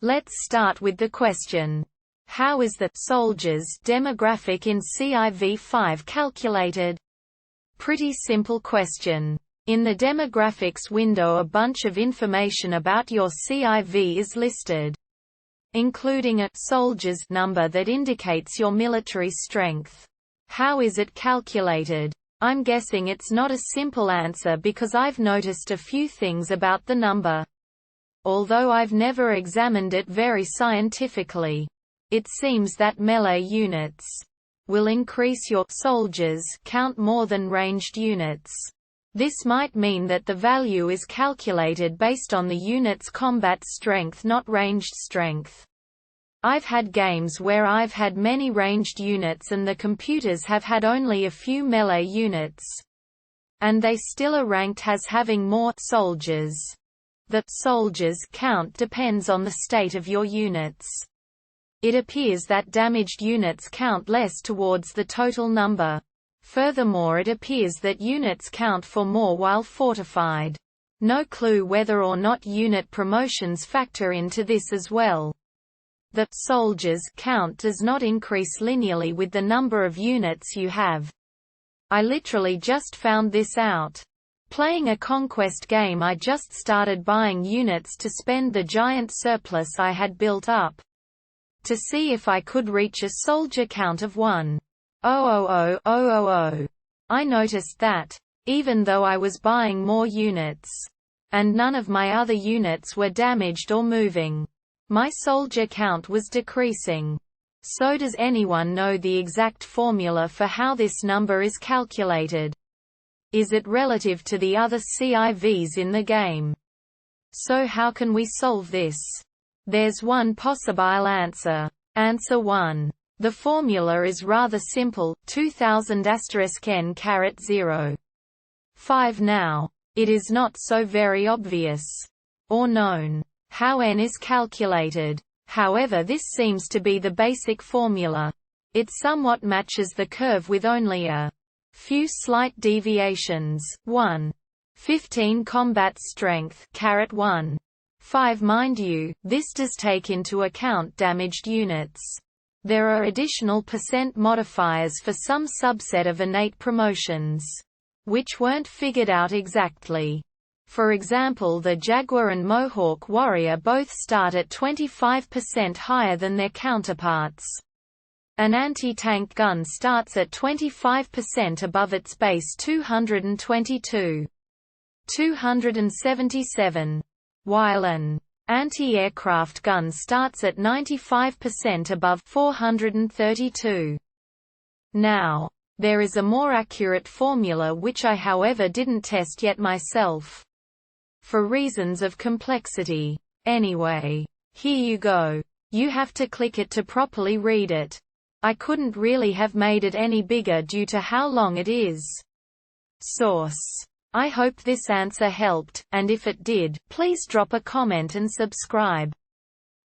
Let's start with the question. How is the soldiers demographic in CIV5 calculated? Pretty simple question. In the demographics window, a bunch of information about your CIV is listed, including a soldiers number that indicates your military strength. How is it calculated? I'm guessing it's not a simple answer because I've noticed a few things about the number. Although I've never examined it very scientifically. It seems that melee units will increase your soldiers count more than ranged units. This might mean that the value is calculated based on the unit's combat strength, not ranged strength. I've had games where I've had many ranged units and the computers have had only a few melee units. And they still are ranked as having more soldiers. The soldiers count depends on the state of your units. It appears that damaged units count less towards the total number. Furthermore, it appears that units count for more while fortified. No clue whether or not unit promotions factor into this as well. The soldiers count does not increase linearly with the number of units you have. I literally just found this out. Playing a conquest game, I just started buying units to spend the giant surplus I had built up, to see if I could reach a soldier count of 1,000,000. I noticed that, even though I was buying more units, and none of my other units were damaged or moving, my soldier count was decreasing. So does anyone know the exact formula for how this number is calculated? Is it relative to the other CIVs in the game? So how can we solve this? There's one possible answer. Answer 1. The formula is rather simple, 2000 *n*0. 5. Now, it is not so very obvious or known how n is calculated. However, this seems to be the basic formula. It somewhat matches the curve with only a few slight deviations. 1. 15 combat strength, 1. 5. Mind you, this does take into account damaged units. There are additional % modifiers for some subset of innate promotions, which weren't figured out exactly. For example, the Jaguar and Mohawk Warrior both start at 25% higher than their counterparts. An anti-tank gun starts at 25% above its base 277, while an anti-aircraft gun starts at 95% above 432. Now, there is a more accurate formula which I however didn't test yet myself, for reasons of complexity. Anyway, here you go. You have to click it to properly read it. I couldn't really have made it any bigger due to how long it is. Source. I hope this answer helped, and if it did, please drop a comment and subscribe.